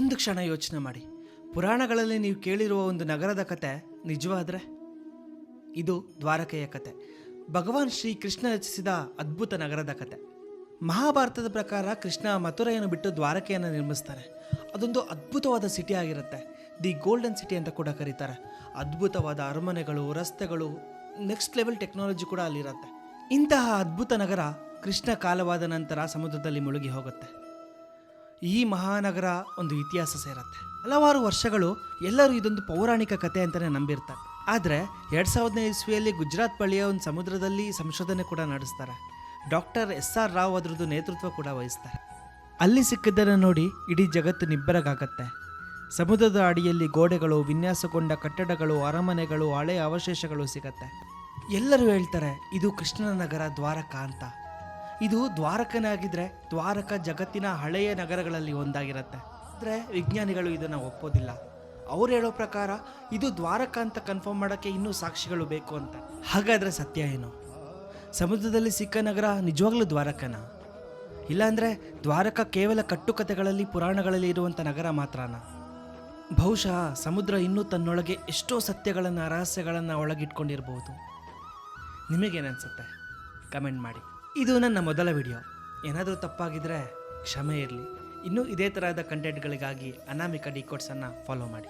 ಒಂದು ಕ್ಷಣ ಯೋಚನೆ ಮಾಡಿ, ಪುರಾಣಗಳಲ್ಲಿ ನೀವು ಕೇಳಿರುವ ಒಂದು ನಗರದ ಕತೆ ನಿಜವಾದರೆ ಇದು ದ್ವಾರಕೆಯ ಕತೆ. ಭಗವಾನ್ ಶ್ರೀ ಕೃಷ್ಣ ರಚಿಸಿದ ಅದ್ಭುತ ನಗರದ ಕತೆ. ಮಹಾಭಾರತದ ಪ್ರಕಾರ ಕೃಷ್ಣ ಮಥುರೆಯನ್ನು ಬಿಟ್ಟು ದ್ವಾರಕೆಯನ್ನು ನಿರ್ಮಿಸ್ತಾನೆ. ಅದೊಂದು ಅದ್ಭುತವಾದ ಸಿಟಿ ಆಗಿರುತ್ತೆ. ದಿ ಗೋಲ್ಡನ್ ಸಿಟಿ ಅಂತ ಕೂಡ ಕರೀತಾರೆ. ಅದ್ಭುತವಾದ ಅರಮನೆಗಳು, ರಸ್ತೆಗಳು, ನೆಕ್ಸ್ಟ್ ಲೆವೆಲ್ ಟೆಕ್ನಾಲಜಿ ಕೂಡ ಅಲ್ಲಿರುತ್ತೆ. ಇಂತಹ ಅದ್ಭುತ ನಗರ ಕೃಷ್ಣ ಕಾಲವಾದ ನಂತರ ಸಮುದ್ರದಲ್ಲಿ ಮುಳುಗಿ ಹೋಗುತ್ತೆ. ಈ ಮಹಾನಗರ ಒಂದು ಇತಿಹಾಸ ಸೇರುತ್ತೆ. ಹಲವಾರು ವರ್ಷಗಳು ಎಲ್ಲರೂ ಇದೊಂದು ಪೌರಾಣಿಕ ಕತೆ ಅಂತಲೇ ನಂಬಿರ್ತಾರೆ. ಆದರೆ 2015 ಇಸ್ವಿಯಲ್ಲಿ ಗುಜರಾತ್ ಬಳಿಯ ಒಂದು ಸಮುದ್ರದಲ್ಲಿ ಸಂಶೋಧನೆ ಕೂಡ ನಡೆಸ್ತಾರೆ. ಡಾಕ್ಟರ್ SR ರಾವ್ ಅದರದ್ದು ನೇತೃತ್ವ ಕೂಡ ವಹಿಸ್ತಾರೆ. ಅಲ್ಲಿ ಸಿಕ್ಕಿದ್ದನ್ನು ನೋಡಿ ಇಡೀ ಜಗತ್ತು ನಿಬ್ಬರಗಾಗತ್ತೆ. ಸಮುದ್ರದ ಅಡಿಯಲ್ಲಿ ಗೋಡೆಗಳು, ವಿನ್ಯಾಸಗೊಂಡ ಕಟ್ಟಡಗಳು, ಅರಮನೆಗಳು, ಹಳೆಯ ಅವಶೇಷಗಳು ಸಿಗತ್ತೆ. ಎಲ್ಲರೂ ಹೇಳ್ತಾರೆ ಇದು ಕೃಷ್ಣನ ನಗರ ದ್ವಾರಕ ಅಂತ. ಇದು ದ್ವಾರಕನೇ ಆಗಿದ್ರೆ ದ್ವಾರಕ ಜಗತ್ತಿನ ಹಳೆಯ ನಗರಗಳಲ್ಲಿ ಒಂದಾಗಿರುತ್ತೆ. ಆದರೆ ವಿಜ್ಞಾನಿಗಳು ಇದನ್ನು ಒಪ್ಪೋದಿಲ್ಲ. ಅವ್ರು ಹೇಳೋ ಪ್ರಕಾರ ಇದು ದ್ವಾರಕ ಅಂತ ಕನ್ಫರ್ಮ್ ಮಾಡೋಕ್ಕೆ ಇನ್ನೂ ಸಾಕ್ಷಿಗಳು ಬೇಕು ಅಂತ. ಹಾಗಾದರೆ ಸತ್ಯ ಏನು? ಸಮುದ್ರದಲ್ಲಿ ಸಿಕ್ಕ ನಗರ ನಿಜವಾಗ್ಲೂ ದ್ವಾರಕನ? ಇಲ್ಲಾಂದರೆ ದ್ವಾರಕ ಕೇವಲ ಕಟ್ಟುಕತೆಗಳಲ್ಲಿ, ಪುರಾಣಗಳಲ್ಲಿ ಇರುವಂಥ ನಗರ ಮಾತ್ರನಾ? ಬಹುಶಃ ಸಮುದ್ರ ಇನ್ನೂ ತನ್ನೊಳಗೆ ಎಷ್ಟೋ ಸತ್ಯಗಳನ್ನು, ರಹಸ್ಯಗಳನ್ನು ಒಳಗಿಟ್ಕೊಂಡಿರ್ಬೋದು. ನಿಮಗೇನನ್ಸುತ್ತೆ? ಕಮೆಂಟ್ ಮಾಡಿ. ಇದು ನನ್ನ ಮೊದಲ ವಿಡಿಯೋ. ಏನಾದರೂ ತಪ್ಪಾಗಿದ್ದರೆ ಕ್ಷಮೆ ಇರಲಿ. ಇನ್ನೂ ಇದೇ ಥರದ ಕಂಟೆಂಟ್ಗಳಿಗಾಗಿ ಅನಾಮಿಕಾ ಡಿಕೋಡ್ಸನ್ನು ಫಾಲೋ ಮಾಡಿ.